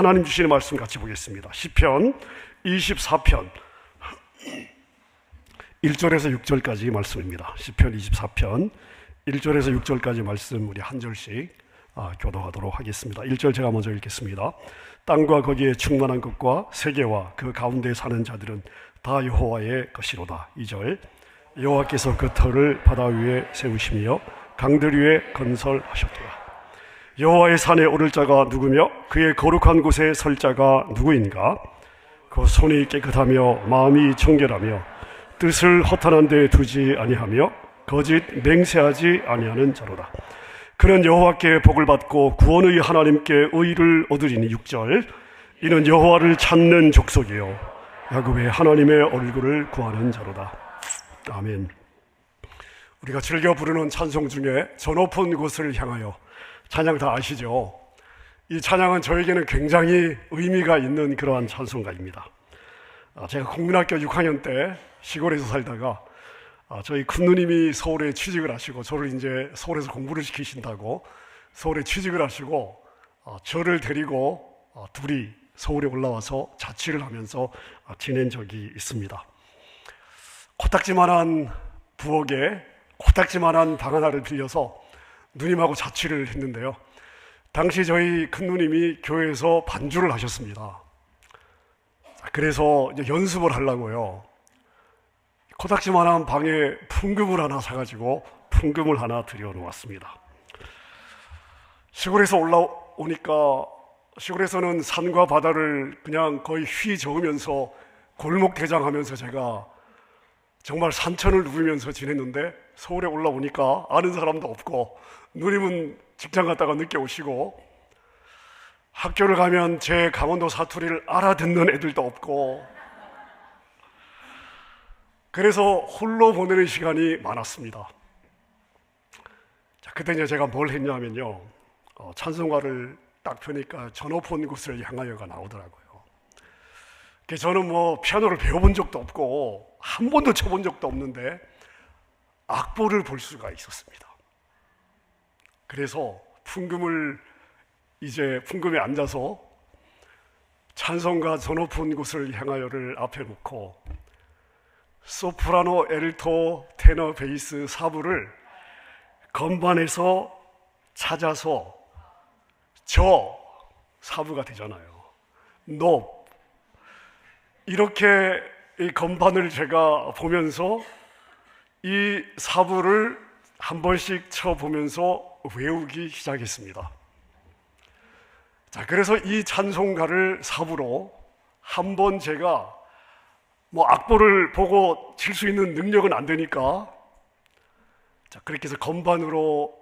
하나님 주시는 말씀 같이 보겠습니다. 시편 24편 1절에서 6절까지 말씀입니다. 시편 24편 1절에서 6절까지 말씀 우리 한 절씩 교독하도록 하겠습니다. 1절 제가 먼저 읽겠습니다. 땅과 거기에 충만한 것과 세계와 그 가운데 사는 자들은 다 여호와의 것이로다. 2절 여호와께서 그 터를 바다 위에 세우시며 강들 위에 건설하셨도다. 여호와의 산에 오를 자가 누구며 그의 거룩한 곳에 설 자가 누구인가? 그 손이 깨끗하며 마음이 정결하며 뜻을 허탄한 데 두지 아니하며 거짓 맹세하지 아니하는 자로다. 그는 여호와께 복을 받고 구원의 하나님께 의를 얻으리니. 6절 이는 여호와를 찾는 족속이요 야곱의 하나님의 얼굴을 구하는 자로다. 아멘. 우리가 즐겨 부르는 찬송 중에 저 높은 곳을 향하여, 찬양 다 아시죠? 이 찬양은 저에게는 굉장히 의미가 있는 그러한 찬송가입니다. 제가 국민학교 6학년 때 시골에서 살다가 저희 큰누님이 서울에 취직을 하시고 저를 이제 서울에서 공부를 시키신다고 서울에 취직을 하시고 저를 데리고 둘이 서울에 올라와서 자취를 하면서 지낸 적이 있습니다. 코딱지만한 부엌에 코딱지만한 방 하나를 빌려서 누님하고 자취를 했는데요. 당시 저희 큰누님이 교회에서 반주를 하셨습니다. 그래서 이제 연습을 하려고요. 코딱지만한 방에 풍금을 하나 사가지고 풍금을 하나 들여놓았습니다. 시골에서 올라오니까 시골에서는 산과 바다를 그냥 거의 휘저으면서 골목 대장하면서 제가 정말 산천을 누비면서 지냈는데 서울에 올라오니까 아는 사람도 없고 누님은 직장 갔다가 늦게 오시고 학교를 가면 제 강원도 사투리를 알아듣는 애들도 없고 그래서 홀로 보내는 시간이 많았습니다. 그때 이제 제가 뭘 했냐면요, 찬송가를 딱 펴니까 저 높은 곳을 향하여가 나오더라고요. 저는 뭐 피아노를 배워본 적도 없고 한 번도 쳐본 적도 없는데 악보를 볼 수가 있었습니다. 그래서 풍금에 앉아서 찬송가 저 높은 곳을 향하여를 앞에 놓고 소프라노, 엘토, 테너, 베이스, 사부를 건반에서 찾아서 저 사부가 되잖아요. 높. 이렇게 이 건반을 제가 보면서 이 사부를 한 번씩 쳐보면서 외우기 시작했습니다. 자, 그래서 이 찬송가를 사부로 한번 제가 악보를 보고 칠 수 있는 능력은 안 되니까 그렇게 해서 건반으로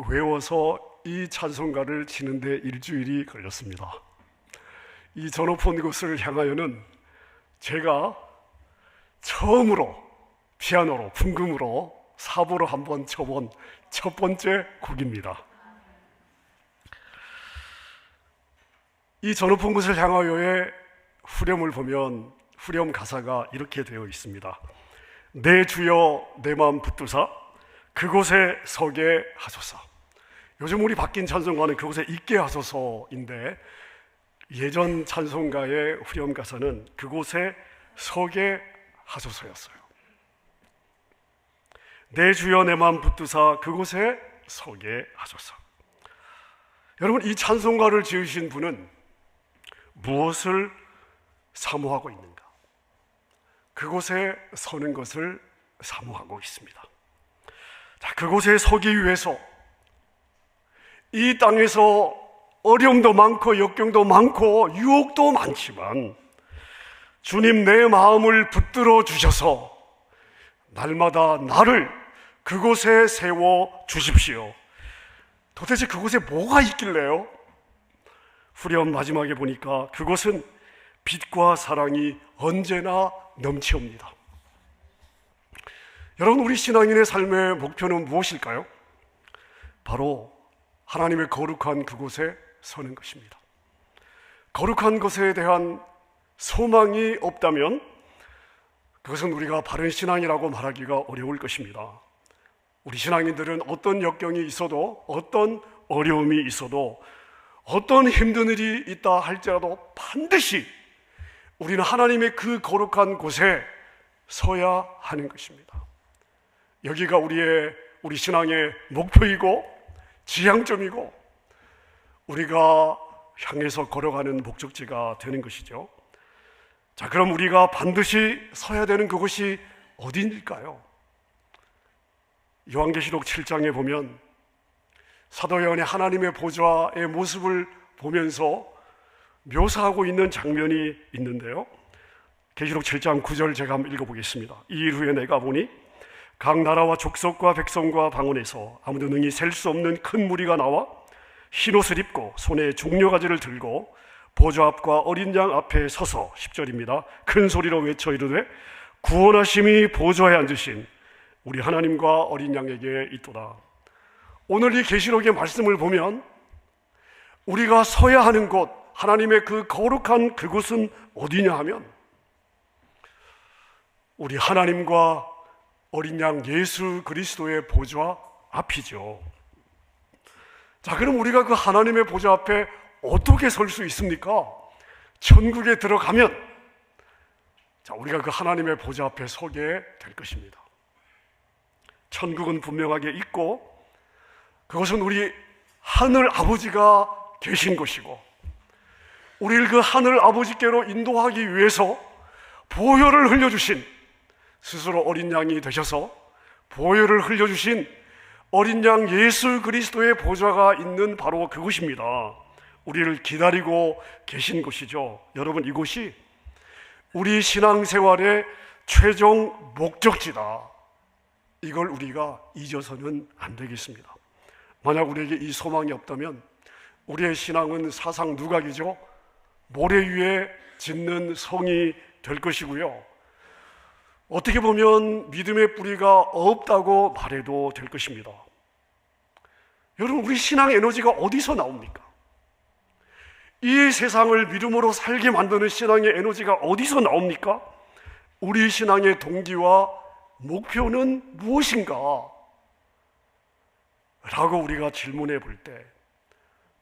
외워서 이 찬송가를 치는데 일주일이 걸렸습니다. 이 저 높은 곳을 향하여는 제가 처음으로 피아노로, 풍금으로 사부로 한번 쳐본 첫 번째 곡입니다. 이 저 높은 곳을 향하여의 후렴을 보면 후렴 가사가 이렇게 되어 있습니다. 내 주여 내 마음 붙드사 그곳에 서게 하소서. 요즘 우리 바뀐 찬송가는 그곳에 있게 하소서인데 예전 찬송가의 후렴 가사는 그곳에 서게 하소서였어요. 내 주여 내 마음 붙드사 그곳에 서게 하소서. 여러분, 이 찬송가를 지으신 분은 무엇을 사모하고 있는가? 그곳에 서는 것을 사모하고 있습니다. 자, 그곳에 서기 위해서 이 땅에서 어려움도 많고 역경도 많고 유혹도 많지만 주님 내 마음을 붙들어 주셔서 날마다 나를 그곳에 세워 주십시오. 도대체 그곳에 뭐가 있길래요? 후렴 마지막에 보니까 그곳은 빛과 사랑이 언제나 넘치옵니다. 여러분, 우리 신앙인의 삶의 목표는 무엇일까요? 바로 하나님의 거룩한 그곳에 서는 것입니다. 거룩한 것에 대한 소망이 없다면 그것은 우리가 바른 신앙이라고 말하기가 어려울 것입니다. 우리 신앙인들은 어떤 역경이 있어도 어떤 어려움이 있어도 어떤 힘든 일이 있다 할지라도 반드시 우리는 하나님의 그 거룩한 곳에 서야 하는 것입니다. 여기가 우리 신앙의 목표이고 지향점이고 우리가 향해서 걸어가는 목적지가 되는 것이죠. 자, 그럼 우리가 반드시 서야 되는 그곳이 어디일까요? 요한계시록 7장에 보면 사도 요한이 하나님의 보좌의 모습을 보면서 묘사하고 있는 장면이 있는데요. 계시록 7장 9절 제가 한번 읽어보겠습니다. 이 일 후에 내가 보니 각 나라와 족속과 백성과 방언에서 아무도 능히 셀 수 없는 큰 무리가 나와 흰옷을 입고 손에 종려가지를 들고 보좌 앞과 어린 양 앞에 서서 10절입니다. 큰 소리로 외쳐 이르되 구원하심이 보좌에 앉으신 우리 하나님과 어린 양에게 있도다. 오늘 이 계시록의 말씀을 보면 우리가 서야 하는 곳, 하나님의 그 거룩한 그곳은 어디냐 하면 우리 하나님과 어린 양 예수 그리스도의 보좌 앞이죠. 자, 그럼 우리가 그 하나님의 보좌 앞에 어떻게 설 수 있습니까? 천국에 들어가면 자, 우리가 그 하나님의 보좌 앞에 서게 될 것입니다. 천국은 분명하게 있고 그것은 우리 하늘 아버지가 계신 곳이고 우리를 그 하늘 아버지께로 인도하기 위해서 보혈을 흘려주신 스스로 어린 양이 되셔서 보혈을 흘려주신 어린 양 예수 그리스도의 보좌가 있는 바로 그곳입니다. 우리를 기다리고 계신 곳이죠. 여러분, 이곳이 우리 신앙생활의 최종 목적지다. 이걸 우리가 잊어서는 안 되겠습니다. 만약 우리에게 이 소망이 없다면 우리의 신앙은 사상 누각이죠. 모래 위에 짓는 성이 될 것이고요. 어떻게 보면 믿음의 뿌리가 없다고 말해도 될 것입니다. 여러분, 우리 신앙 에너지가 어디서 나옵니까? 이 세상을 믿음으로 살게 만드는 신앙의 에너지가 어디서 나옵니까? 우리 신앙의 동기와 목표는 무엇인가? 라고 우리가 질문해 볼 때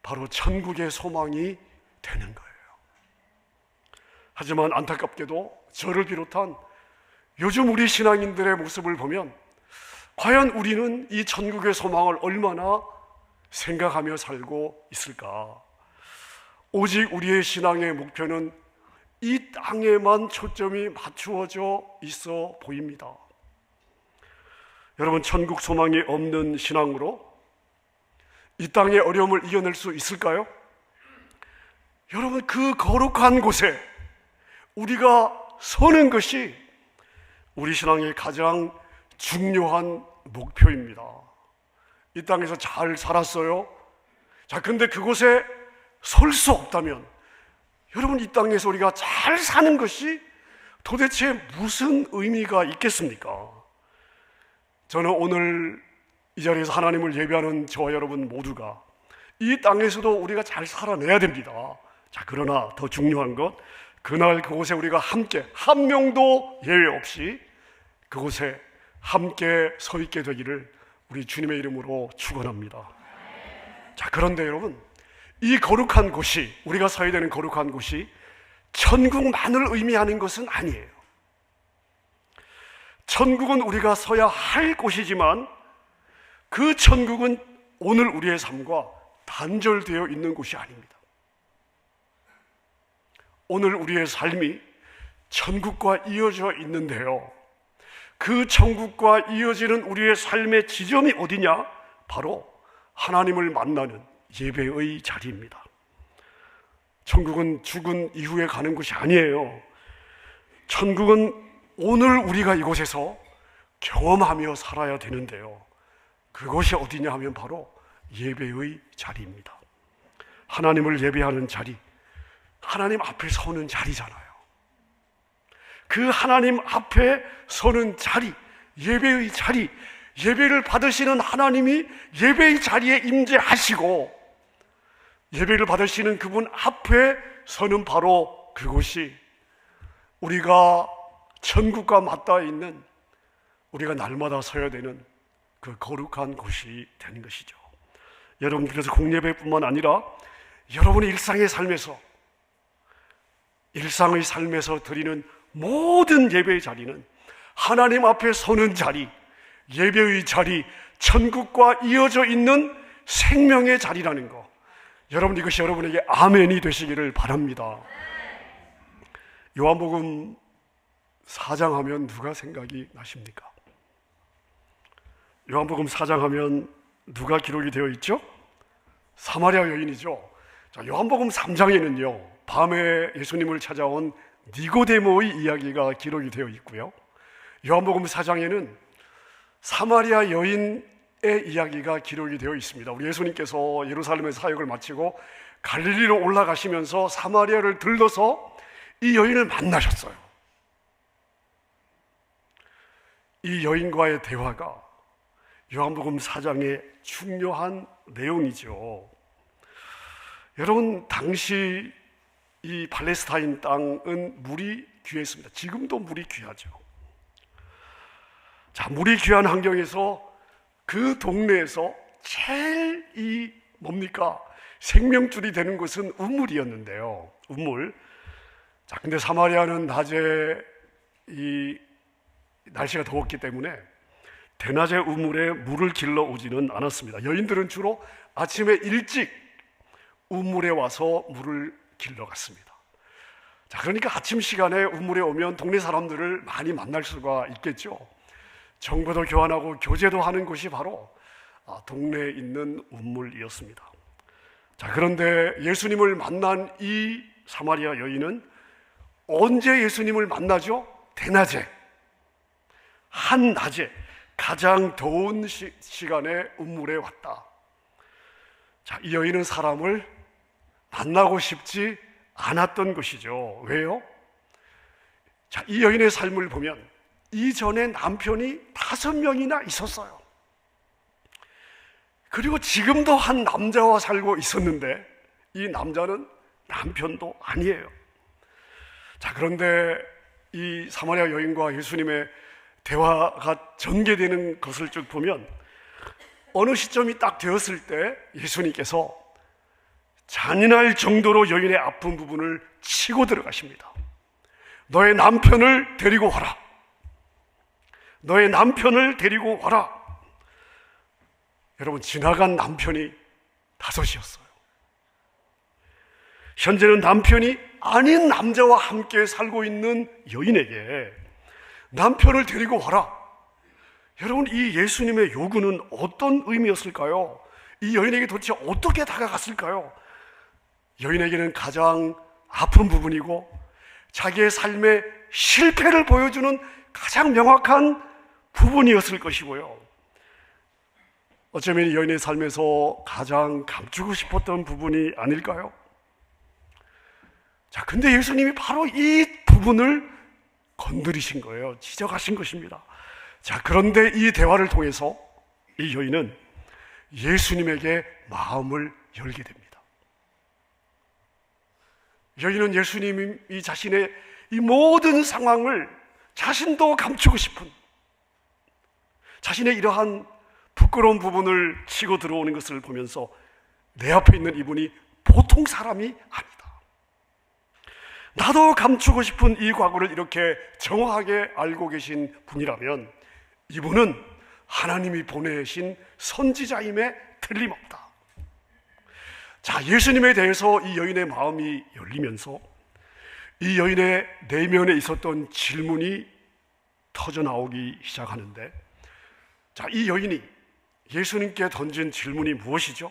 바로 천국의 소망이 되는 거예요. 하지만 안타깝게도 저를 비롯한 요즘 우리 신앙인들의 모습을 보면 과연 우리는 이 천국의 소망을 얼마나 생각하며 살고 있을까? 오직 우리의 신앙의 목표는 이 땅에만 초점이 맞추어져 있어 보입니다. 여러분, 천국 소망이 없는 신앙으로 이 땅의 어려움을 이겨낼 수 있을까요? 여러분, 그 거룩한 곳에 우리가 서는 것이 우리 신앙의 가장 중요한 목표입니다. 이 땅에서 잘 살았어요. 자, 근데 그곳에 설 수 없다면 여러분, 이 땅에서 우리가 잘 사는 것이 도대체 무슨 의미가 있겠습니까? 저는 오늘 이 자리에서 하나님을 예배하는 저와 여러분 모두가 이 땅에서도 우리가 잘 살아내야 됩니다. 자, 그러나 더 중요한 것, 그날 그곳에 우리가 함께 한 명도 예외 없이 그곳에 함께 서 있게 되기를 우리 주님의 이름으로 축원합니다. 자, 그런데 여러분, 이 거룩한 곳이, 우리가 서야 되는 거룩한 곳이 천국만을 의미하는 것은 아니에요. 천국은 우리가 서야 할 곳이지만 그 천국은 오늘 우리의 삶과 단절되어 있는 곳이 아닙니다. 오늘 우리의 삶이 천국과 이어져 있는데요, 그 천국과 이어지는 우리의 삶의 지점이 어디냐? 바로 하나님을 만나는 예배의 자리입니다. 천국은 죽은 이후에 가는 곳이 아니에요. 천국은 오늘 우리가 이곳에서 경험하며 살아야 되는데요, 그것이 어디냐 하면 바로 예배의 자리입니다. 하나님을 예배하는 자리, 하나님 앞에 서는 자리잖아요. 그 하나님 앞에 서는 자리, 예배의 자리, 예배를 받으시는 하나님이 예배의 자리에 임재하시고 예배를 받으시는 그분 앞에 서는 바로 그곳이 우리가 천국과 맞닿아 있는, 우리가 날마다 서야 되는 그 거룩한 곳이 되는 것이죠. 여러분, 그래서 공예배뿐만 아니라 여러분의 일상의 삶에서 드리는 모든 예배의 자리는 하나님 앞에 서는 자리, 예배의 자리, 천국과 이어져 있는 생명의 자리라는 거, 여러분, 이것이 여러분에게 아멘이 되시기를 바랍니다. 요한복음 4장 하면 누가 생각이 나십니까? 요한복음 4장 하면 누가 기록이 되어 있죠? 사마리아 여인이죠. 자, 요한복음 3장에는요, 밤에 예수님을 찾아온 니고데모의 이야기가 기록이 되어 있고요, 요한복음 4장에는 사마리아 여인의 이야기가 기록이 되어 있습니다. 우리 예수님께서 예루살렘에서 사역을 마치고 갈릴리로 올라가시면서 사마리아를 들러서 이 여인을 만나셨어요. 이 여인과의 대화가 요한복음 4장의 중요한 내용이죠. 여러분, 당시 이 팔레스타인 땅은 물이 귀했습니다. 지금도 물이 귀하죠. 자, 물이 귀한 환경에서 그 동네에서 제일 생명줄이 되는 것은 우물이었는데요. 우물. 자, 근데 사마리아는 낮에 이 날씨가 더웠기 때문에 대낮에 우물에 물을 길러 오지는 않았습니다. 여인들은 주로 아침에 일찍 우물에 와서 물을 길러 갔습니다. 자, 그러니까 아침 시간에 우물에 오면 동네 사람들을 많이 만날 수가 있겠죠. 정보도 교환하고 교제도 하는 곳이 바로 동네에 있는 우물이었습니다. 자, 그런데 예수님을 만난 이 사마리아 여인은 언제 예수님을 만나죠? 대낮에, 한낮에 가장 더운 시간에 우물에 왔다. 자, 이 여인은 사람을 만나고 싶지 않았던 것이죠. 왜요? 자, 이 여인의 삶을 보면 이전에 남편이 5명이나 있었어요. 그리고 지금도 한 남자와 살고 있었는데 이 남자는 남편도 아니에요. 자, 그런데 이 사마리아 여인과 예수님의 대화가 전개되는 것을 쭉 보면 어느 시점이 딱 되었을 때 예수님께서 잔인할 정도로 여인의 아픈 부분을 치고 들어가십니다. 너의 남편을 데리고 와라. 너의 남편을 데리고 와라. 여러분, 지나간 남편이 5이었어요. 현재는 남편이 아닌 남자와 함께 살고 있는 여인에게 남편을 데리고 와라. 여러분, 이 예수님의 요구는 어떤 의미였을까요? 이 여인에게 도대체 어떻게 다가갔을까요? 여인에게는 가장 아픈 부분이고 자기의 삶의 실패를 보여주는 가장 명확한 부분이었을 것이고요, 어쩌면 여인의 삶에서 가장 감추고 싶었던 부분이 아닐까요? 자, 근데 예수님이 바로 이 부분을 건드리신 거예요. 지적하신 것입니다. 자, 그런데 이 대화를 통해서 이 여인은 예수님에게 마음을 열게 됩니다. 여인은 예수님이 자신의 이 모든 상황을 자신도 감추고 싶은, 자신의 이러한 부끄러운 부분을 치고 들어오는 것을 보면서 내 앞에 있는 이분이 보통 사람이 아니다. 나도 감추고 싶은 이 과거를 이렇게 정확하게 알고 계신 분이라면 이분은 하나님이 보내신 선지자임에 틀림없다. 자, 예수님에 대해서 이 여인의 마음이 열리면서 이 여인의 내면에 있었던 질문이 터져나오기 시작하는데, 자, 이 여인이 예수님께 던진 질문이 무엇이죠?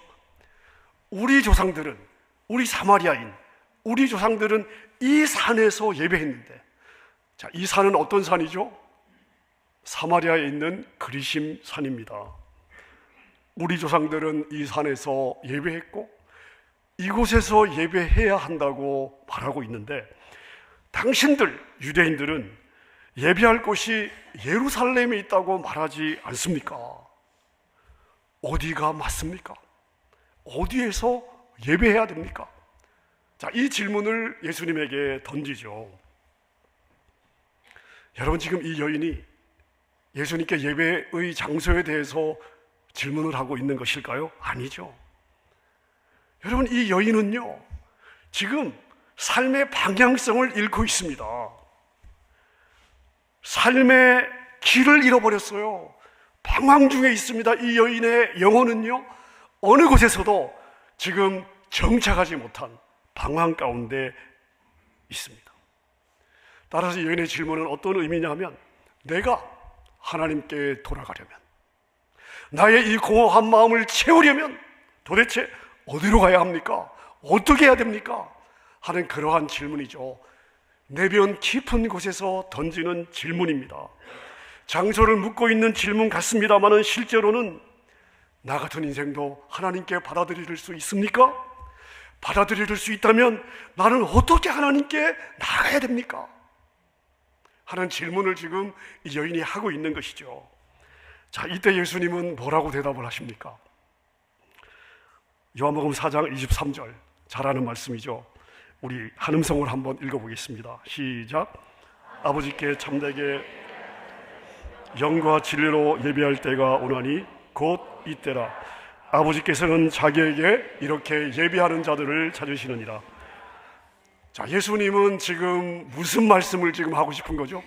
우리 조상들은, 우리 사마리아인, 우리 조상들은 이 산에서 예배했는데, 자, 이 산은 어떤 산이죠? 사마리아에 있는 그리심 산입니다. 우리 조상들은 이 산에서 예배했고 이곳에서 예배해야 한다고 말하고 있는데, 당신들 유대인들은 예배할 곳이 예루살렘에 있다고 말하지 않습니까? 어디가 맞습니까? 어디에서 예배해야 됩니까? 자, 이 질문을 예수님에게 던지죠. 여러분, 지금 이 여인이 예수님께 예배의 장소에 대해서 질문을 하고 있는 것일까요? 아니죠. 여러분, 이 여인은요, 지금 삶의 방향성을 잃고 있습니다. 삶의 길을 잃어버렸어요. 방황 중에 있습니다. 이 여인의 영혼은요, 어느 곳에서도 지금 정착하지 못한 방황 가운데 있습니다. 따라서 이 여인의 질문은 어떤 의미냐면, 내가 하나님께 돌아가려면, 나의 이 공허한 마음을 채우려면 도대체 어디로 가야 합니까? 어떻게 해야 됩니까? 하는 그러한 질문이죠. 내변 깊은 곳에서 던지는 질문입니다. 장소를 묻고 있는 질문 같습니다만 실제로는 나 같은 인생도 하나님께 받아들일 수 있습니까? 받아들일 수 있다면 나는 어떻게 하나님께 나아가야 됩니까? 하는 질문을 지금 이 여인이 하고 있는 것이죠. 자, 이때 예수님은 뭐라고 대답을 하십니까? 요한복음 4장 23절, 잘 아는 말씀이죠. 우리 한음성을 한번 읽어보겠습니다. 시작. 아버지께 참되게 영과 진리로 예배할 때가 오나니 곧 이때라. 아버지께서는 자기에게 이렇게 예배하는 자들을 찾으시느니라. 자, 예수님은 지금 무슨 말씀을 지금 하고 싶은 거죠?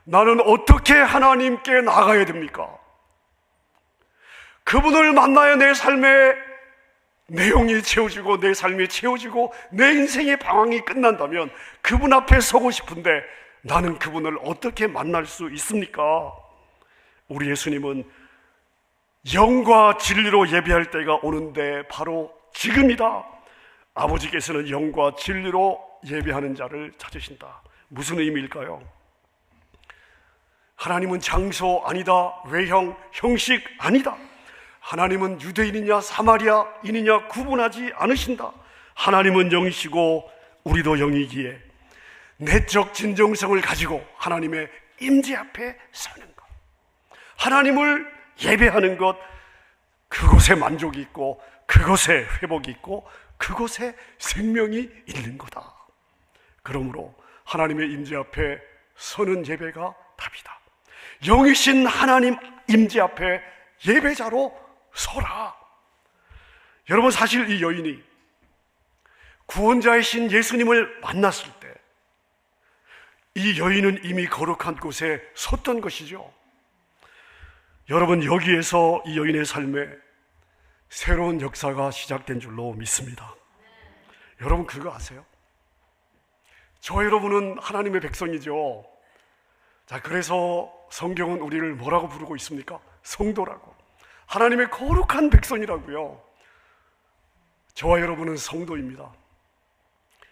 나는 어떻게 하나님께 나가야 됩니까? 그분을 만나야 내 삶의 내용이 채워지고 내 삶이 채워지고 내 인생의 방황이 끝난다면 그분 앞에 서고 싶은데 나는 그분을 어떻게 만날 수 있습니까? 우리 예수님은 영과 진리로 예배할 때가 오는데 바로 지금이다. 아버지께서는 영과 진리로 예배하는 자를 찾으신다. 무슨 의미일까요? 하나님은 장소 아니다, 외형, 형식 아니다. 하나님은 유대인이냐 사마리아인이냐 구분하지 않으신다. 하나님은 영이시고 우리도 영이기에 내적 진정성을 가지고 하나님의 임재 앞에 서는 것, 하나님을 예배하는 것, 그곳에 만족이 있고 그곳에 회복이 있고 그곳에 생명이 있는 거다. 그러므로 하나님의 임재 앞에 서는 예배가 답이다. 영이신 하나님 임재 앞에 예배자로 서라. 여러분, 사실 이 여인이 구원자이신 예수님을 만났을 때 이 여인은 이미 거룩한 곳에 섰던 것이죠. 여러분, 여기에서 이 여인의 삶에 새로운 역사가 시작된 줄로 믿습니다. 여러분, 그거 아세요? 저와 여러분은 하나님의 백성이죠. 자, 그래서 성경은 우리를 뭐라고 부르고 있습니까? 성도라고. 하나님의 거룩한 백성이라고요. 저와 여러분은 성도입니다.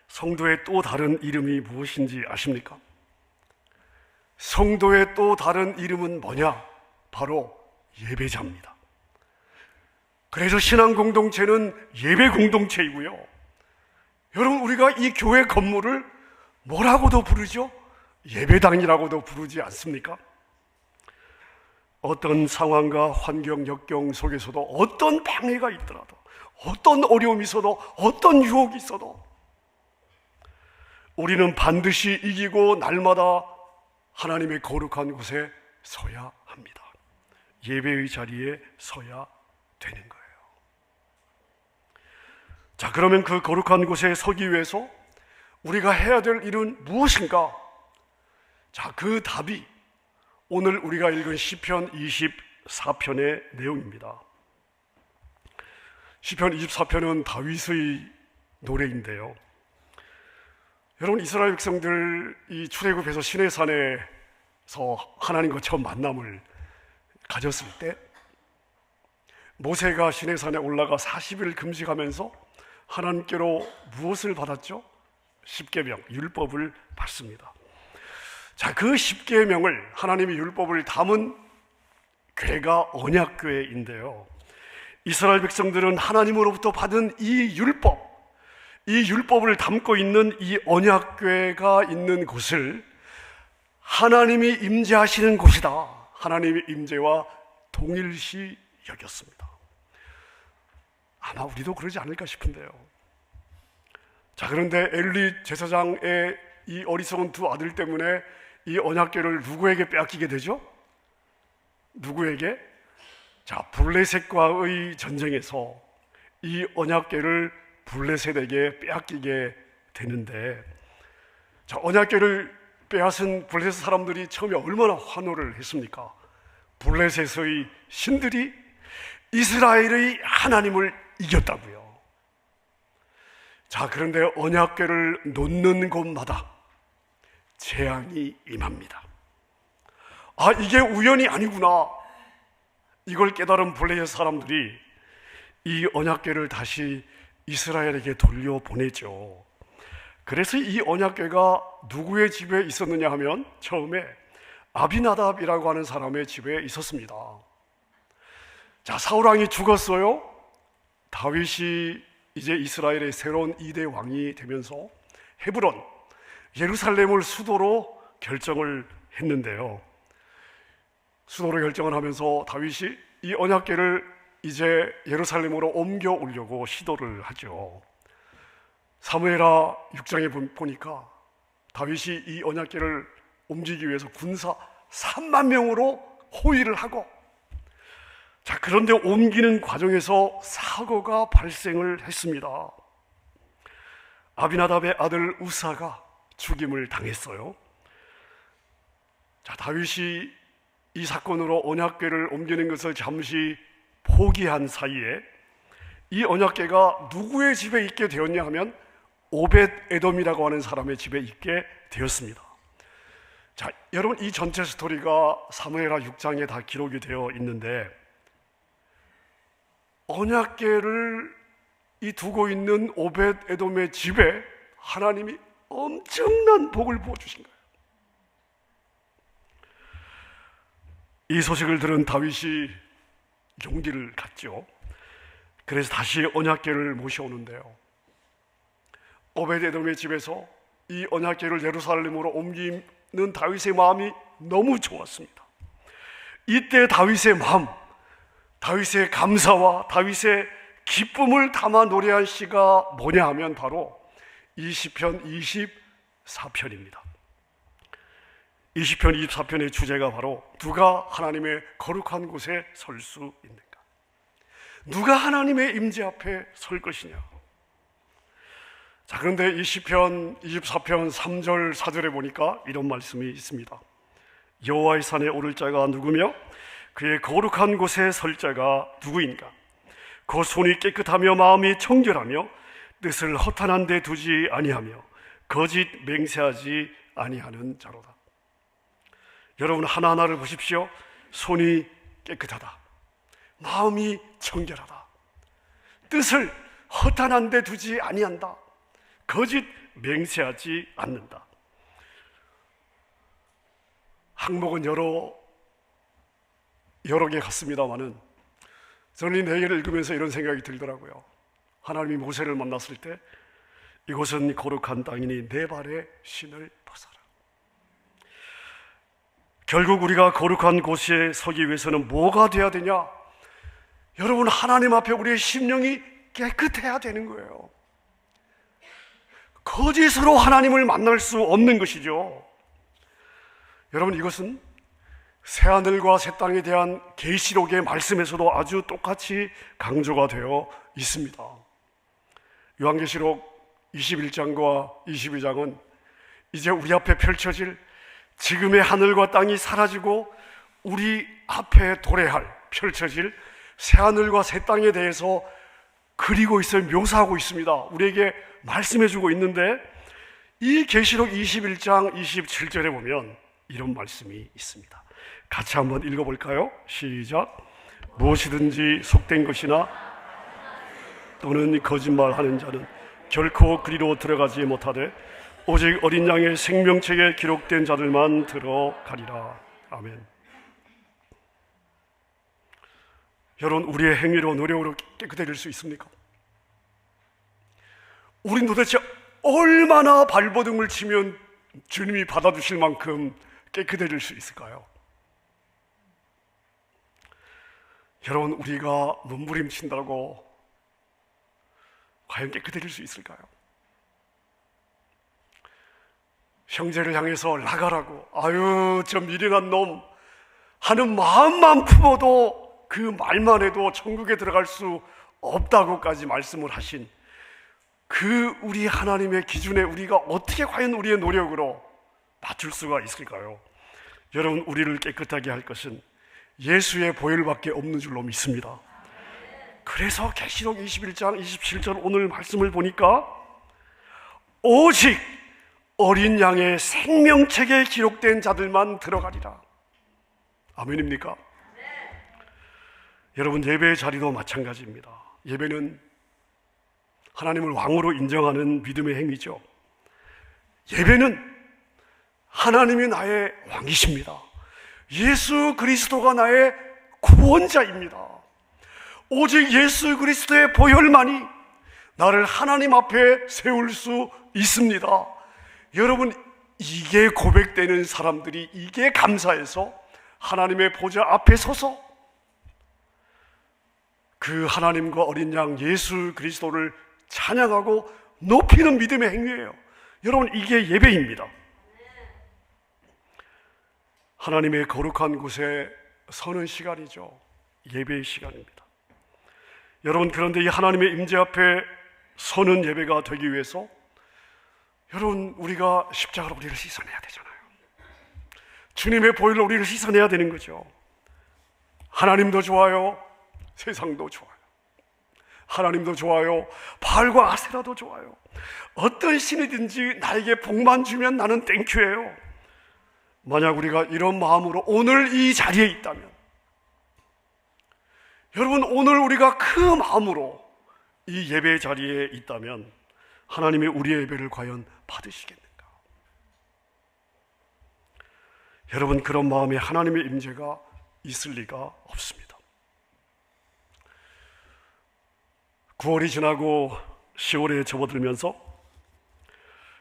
성도의 또 다른 이름이 무엇인지 아십니까? 성도의 또 다른 이름은 뭐냐? 바로 예배자입니다. 그래서 신앙 공동체는 예배 공동체이고요. 여러분, 우리가 이 교회 건물을 뭐라고도 부르죠? 예배당이라고도 부르지 않습니까? 어떤 상황과 환경, 역경 속에서도 어떤 방해가 있더라도, 어떤 어려움이 있어도, 어떤 유혹이 있어도 우리는 반드시 이기고 날마다 하나님의 거룩한 곳에 서야 합니다. 예배의 자리에 서야 되는 거예요. 자, 그러면 그 거룩한 곳에 서기 위해서 우리가 해야 될 일은 무엇인가? 자, 그 답이 오늘 우리가 읽은 시편 24편의 내용입니다. 시편 24편은 다윗의 노래인데요. 여러분, 이스라엘 백성들이 출애굽해서 시내산에서 하나님과 처음 만남을 가졌을 때 모세가 시내산에 올라가 40일 금식하면서 하나님께로 무엇을 받았죠? 십계명, 율법을 받습니다. 자, 그 십계명을, 하나님의 율법을 담은 궤가 언약궤인데요. 이스라엘 백성들은 하나님으로부터 받은 이 율법을 담고 있는 이 언약궤가 있는 곳을 하나님이 임재하시는 곳이다, 하나님의 임재와 동일시 여겼습니다. 아마 우리도 그러지 않을까 싶은데요. 자, 그런데 엘리 제사장의 이 어리석은 두 아들 때문에 이 언약궤를 누구에게 빼앗기게 되죠? 누구에게? 자, 블레셋과의 전쟁에서 이 언약궤를 블레셋에게 빼앗기게 되는데, 자, 언약궤를 빼앗은 블레셋 사람들이 처음에 얼마나 환호를 했습니까? 블레셋의 신들이 이스라엘의 하나님을 이겼다고요. 자, 그런데 언약궤를 놓는 곳마다 재앙이 임합니다. 아, 이게 우연이 아니구나. 이걸 깨달은 블레셋 사람들이 이 언약궤를 다시 이스라엘에게 돌려보내죠. 그래서 이 언약궤가 누구의 집에 있었느냐 하면 처음에 아비나답이라고 하는 사람의 집에 있었습니다. 자, 사울 왕이 죽었어요. 다윗이 이제 이스라엘의 새로운 2대 왕이 되면서 헤브론, 예루살렘을 수도로 결정을 했는데요. 수도로 결정을 하면서 다윗이 이 언약궤를 이제 예루살렘으로 옮겨 오려고 시도를 하죠. 사무엘하 6장에 보니까 다윗이 이 언약궤를 옮기기 위해서 군사 3만 명으로 호위를 하고, 자, 그런데 옮기는 과정에서 사고가 발생을 했습니다. 아비나답의 아들 우사가 죽임을 당했어요. 자, 다윗이 이 사건으로 언약궤를 옮기는 것을 잠시 포기한 사이에 이 언약궤가 누구의 집에 있게 되었냐 하면 오벳 에돔이라고 하는 사람의 집에 있게 되었습니다. 자, 여러분, 이 전체 스토리가 사무엘하 6장에 다 기록이 되어 있는데, 언약궤를 이 두고 있는 오벳 에돔의 집에 하나님이 엄청난 복을 부어주신 거예요. 이 소식을 들은 다윗이 용기를 갖죠. 그래서 다시 언약궤를 모셔오는데요, 오벳 에돔의 집에서 이 언약궤를 예루살렘으로 옮기는 다윗의 마음이 너무 좋았습니다. 이때 다윗의 마음, 다윗의 감사와 다윗의 기쁨을 담아 노래한 시가 뭐냐 하면 바로 이 시편 24편입니다. 이 시편 24편의 주제가 바로 누가 하나님의 거룩한 곳에 설 수 있는가? 누가 하나님의 임재 앞에 설 것이냐? 자, 그런데 이 시편 24편 3절 4절에 보니까 이런 말씀이 있습니다. 여호와의 산에 오를 자가 누구며 그의 거룩한 곳에 설 자가 누구인가? 그 손이 깨끗하며 마음이 청결하며 뜻을 허탄한 데 두지 아니하며 거짓 맹세하지 아니하는 자로다. 여러분, 하나하나를 보십시오. 손이 깨끗하다, 마음이 청결하다, 뜻을 허탄한 데 두지 아니한다, 거짓 맹세하지 않는다. 항목은 여러 개 같습니다만은 저는 이 내용을 읽으면서 이런 생각이 들더라고요. 하나님이 모세를 만났을 때 이곳은 거룩한 땅이니 내 발에 신을 벗어라. 결국 우리가 거룩한 곳에 서기 위해서는 뭐가 돼야 되냐? 여러분, 하나님 앞에 우리의 심령이 깨끗해야 되는 거예요. 거짓으로 하나님을 만날 수 없는 것이죠. 여러분, 이것은 새하늘과 새 땅에 대한 계시록의 말씀에서도 아주 똑같이 강조가 되어 있습니다. 요한계시록 21장과 22장은 이제 우리 앞에 펼쳐질 지금의 하늘과 땅이 사라지고 우리 앞에 도래할, 펼쳐질 새하늘과 새 땅에 대해서 그리고 있어요. 묘사하고 있습니다. 우리에게 말씀해주고 있는데, 이 계시록 21장 27절에 보면 이런 말씀이 있습니다. 같이 한번 읽어볼까요? 시작. 무엇이든지 속된 것이나 또는 거짓말하는 자는 결코 그리로 들어가지 못하되 오직 어린 양의 생명책에 기록된 자들만 들어가리라. 아멘. 여러분, 우리의 행위로 노력으로 깨끗해질 수 있습니까? 우린 도대체 얼마나 발버둥을 치면 주님이 받아주실 만큼 깨끗해질 수 있을까요? 여러분, 우리가 몸부림친다고 과연 깨끗해질 수 있을까요? 형제를 향해서 나가라고, 아유 저 미련한 놈 하는 마음만 품어도 그 말만 해도 천국에 들어갈 수 없다고까지 말씀을 하신 그 우리 하나님의 기준에 우리가 어떻게 과연 우리의 노력으로 맞출 수가 있을까요? 여러분, 우리를 깨끗하게 할 것은 예수의 보혈밖에 없는 줄로 믿습니다. 그래서 계시록 21장 27절 오늘 말씀을 보니까 오직 어린 양의 생명책에 기록된 자들만 들어가리라. 아멘입니까? 여러분, 예배의 자리도 마찬가지입니다. 예배는 하나님을 왕으로 인정하는 믿음의 행위죠. 예배는 하나님이 나의 왕이십니다. 예수 그리스도가 나의 구원자입니다. 오직 예수 그리스도의 보혈만이 나를 하나님 앞에 세울 수 있습니다. 여러분, 이게 고백되는 사람들이 이게 감사해서 하나님의 보좌 앞에 서서 그 하나님과 어린 양 예수 그리스도를 찬양하고 높이는 믿음의 행위예요. 여러분, 이게 예배입니다. 하나님의 거룩한 곳에 서는 시간이죠. 예배의 시간입니다. 여러분, 그런데 이 하나님의 임재 앞에 서는 예배가 되기 위해서 여러분, 우리가 십자가로 우리를 씻어내야 되잖아요. 주님의 보혈로 우리를 씻어내야 되는 거죠. 하나님도 좋아요, 세상도 좋아요. 하나님도 좋아요, 바알과 아세라도 좋아요. 어떤 신이든지 나에게 복만 주면 나는 땡큐예요. 만약 우리가 이런 마음으로 오늘 이 자리에 있다면, 여러분, 오늘 우리가 그 마음으로 이 예배 자리에 있다면 하나님의 우리의 예배를 과연 받으시겠는가? 여러분, 그런 마음에 하나님의 임재가 있을 리가 없습니다. 9월이 지나고 10월에 접어들면서,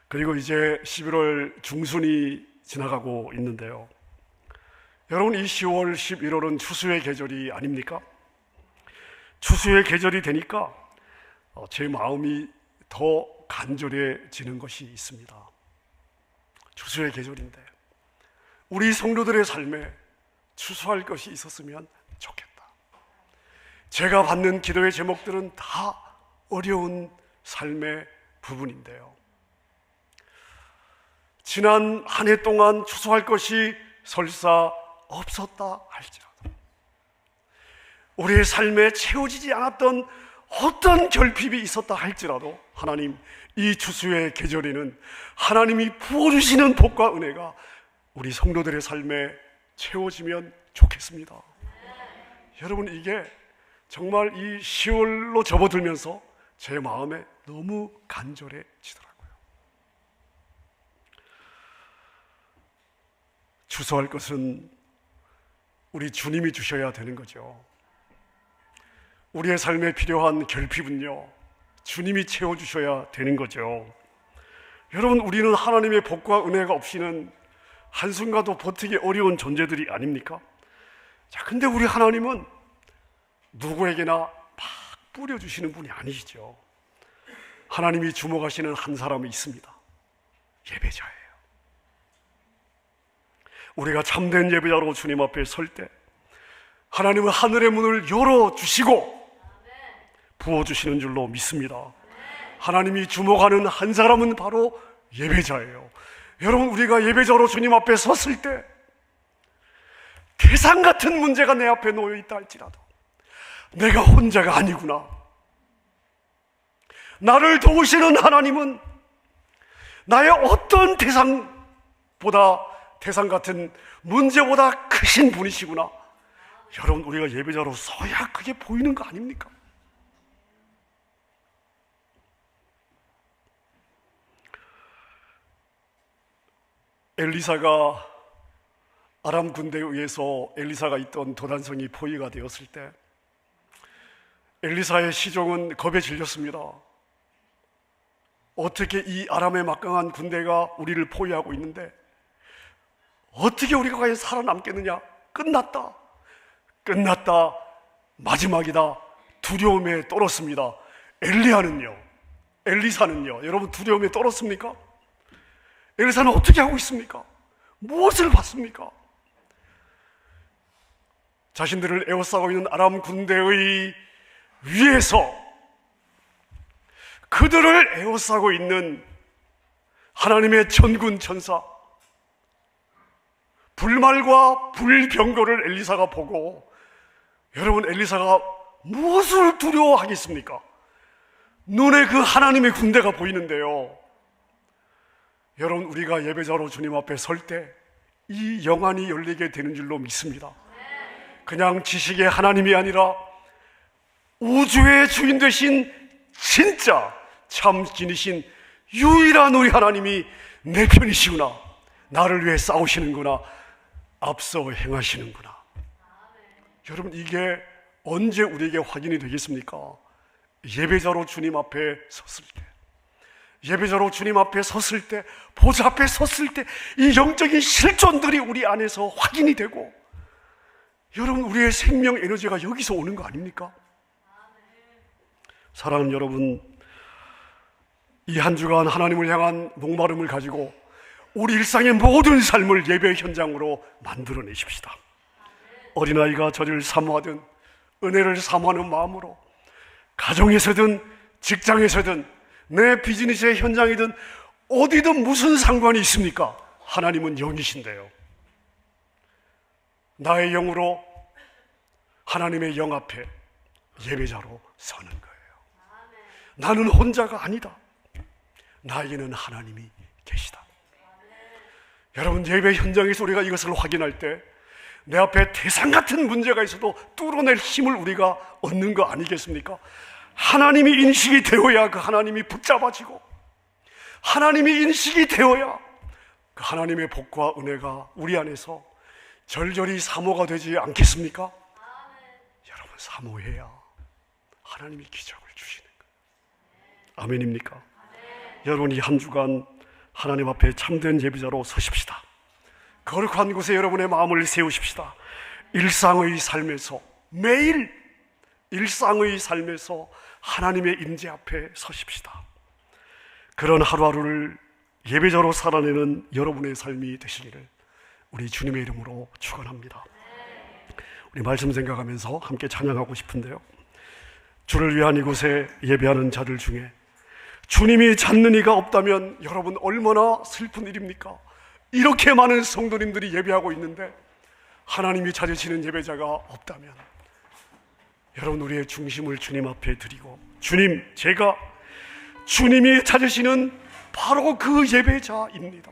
그리고 이제 11월 중순이 지나가고 있는데요. 여러분, 이 10월, 11월은 추수의 계절이 아닙니까? 추수의 계절이 되니까 제 마음이 더 간절해지는 것이 있습니다. 추수의 계절인데 우리 성도들의 삶에 추수할 것이 있었으면 좋겠다. 제가 받는 기도의 제목들은 다 어려운 삶의 부분인데요. 지난 한 해 동안 추수할 것이 설사 없었다 할지라도, 우리의 삶에 채워지지 않았던 어떤 결핍이 있었다 할지라도, 하나님, 이 추수의 계절에는 하나님이 부어주시는 복과 은혜가 우리 성도들의 삶에 채워지면 좋겠습니다. 여러분, 이게 정말 이 10월로 접어들면서 제 마음에 너무 간절해지더라고요. 추수할 것은 우리 주님이 주셔야 되는 거죠. 우리의 삶에 필요한 결핍은요, 주님이 채워주셔야 되는 거죠. 여러분, 우리는 하나님의 복과 은혜가 없이는 한순간도 버티기 어려운 존재들이 아닙니까? 자, 근데 우리 하나님은 누구에게나 막 뿌려주시는 분이 아니시죠. 하나님이 주목하시는 한 사람이 있습니다. 예배자예요. 우리가 참된 예배자로 주님 앞에 설 때 하나님은 하늘의 문을 열어주시고 부어주시는 줄로 믿습니다. 하나님이 주목하는 한 사람은 바로 예배자예요. 여러분, 우리가 예배자로 주님 앞에 섰을 때 태산 같은 문제가 내 앞에 놓여 있다 할지라도 내가 혼자가 아니구나, 나를 도우시는 하나님은 나의 어떤 태산 같은 문제보다 크신 분이시구나. 여러분, 우리가 예배자로 서야 그게 보이는 거 아닙니까? 엘리사가 아람 군대에 의해서 엘리사가 있던 도단성이 포위가 되었을 때 엘리사의 시종은 겁에 질렸습니다. 어떻게 이 아람의 막강한 군대가 우리를 포위하고 있는데 어떻게 우리가 과연 살아남겠느냐? 끝났다, 마지막이다. 두려움에 떨었습니다. 엘리사는요, 여러분, 두려움에 떨었습니까? 엘리사는 어떻게 하고 있습니까? 무엇을 봤습니까? 자신들을 에워싸고 있는 아람 군대의 위에서 그들을 에워싸고 있는 하나님의 천군 천사, 불말과 불병거를 엘리사가 보고, 여러분, 엘리사가 무엇을 두려워하겠습니까? 눈에 그 하나님의 군대가 보이는데요. 여러분, 우리가 예배자로 주님 앞에 설 때 이 영안이 열리게 되는 줄로 믿습니다. 그냥 지식의 하나님이 아니라 우주의 주인 되신 진짜 참 진이신 유일한 우리 하나님이 내 편이시구나, 나를 위해 싸우시는구나, 앞서 행하시는구나. 여러분, 이게 언제 우리에게 확인이 되겠습니까? 예배자로 주님 앞에 섰을 때, 예배자로 주님 앞에 섰을 때, 보좌 앞에 섰을 때 이 영적인 실존들이 우리 안에서 확인이 되고, 여러분, 우리의 생명 에너지가 여기서 오는 거 아닙니까? 사랑하는 여러분, 이 한 주간 하나님을 향한 목마름을 가지고 우리 일상의 모든 삶을 예배 현장으로 만들어내십시다. 어린아이가 저를 사모하든 은혜를 사모하는 마음으로 가정에서든 직장에서든 내 비즈니스의 현장이든 어디든 무슨 상관이 있습니까? 하나님은 영이신데요. 나의 영으로 하나님의 영 앞에 예배자로 서는 거예요. 나는 혼자가 아니다. 나에게는 하나님이 계시다. 여러분, 예배 현장에서 우리가 이것을 확인할 때 내 앞에 태산 같은 문제가 있어도 뚫어낼 힘을 우리가 얻는 거 아니겠습니까? 하나님이 인식이 되어야 그 하나님이 붙잡아지고, 하나님이 인식이 되어야 그 하나님의 복과 은혜가 우리 안에서 절절히 사모가 되지 않겠습니까? 여러분, 사모해야 하나님이 기적을 주시는 거예요. 아멘입니까? 여러분, 이 한 주간 하나님 앞에 참된 예배자로 서십시다. 거룩한 곳에 여러분의 마음을 세우십시다. 일상의 삶에서, 매일 일상의 삶에서 하나님의 임재 앞에 서십시다. 그런 하루하루를 예배자로 살아내는 여러분의 삶이 되시기를 우리 주님의 이름으로 축원합니다. 우리 말씀 생각하면서 함께 찬양하고 싶은데요, 주를 위한 이곳에 예배하는 자들 중에 주님이 찾는 이가 없다면 여러분, 얼마나 슬픈 일입니까? 이렇게 많은 성도님들이 예배하고 있는데 하나님이 찾으시는 예배자가 없다면, 여러분, 우리의 중심을 주님 앞에 드리고, 주님, 제가 주님이 찾으시는 바로 그 예배자입니다.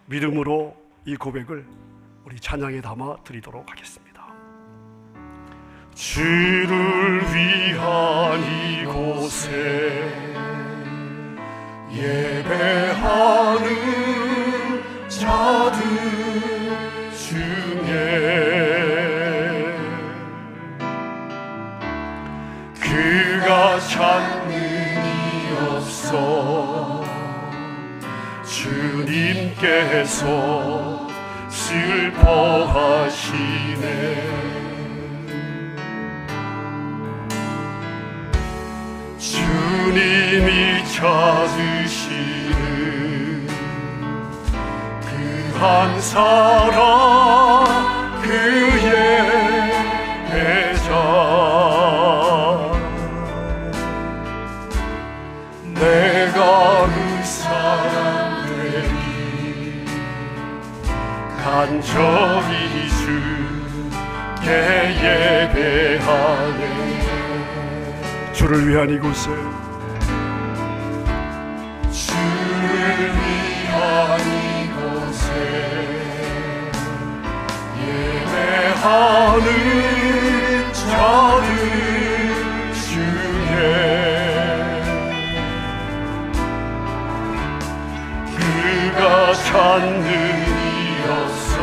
믿음으로 이 고백을 우리 찬양에 담아 드리도록 하겠습니다. 주를 위한 이곳에 예배하는 자들 중에 그가 찾는 이 없어 주님께서 슬퍼하시네. 주님이 찾으시는 그 한 사람, 그의 예배자, 내가 그 사람 되기 간절히 주께 예배하네. 주를 위한 이곳에, 주를 위한 이곳에 예배하는 자들 중에 그가 찾는 이로써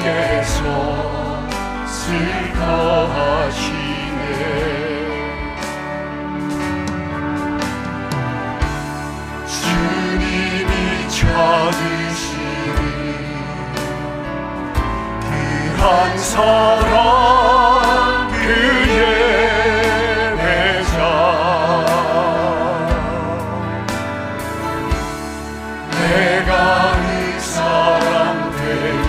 주님께서 슬퍼하시네. 주님이 찾으시는 그 한 사람, 그의 예배자, 내가 그 사람 되기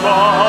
마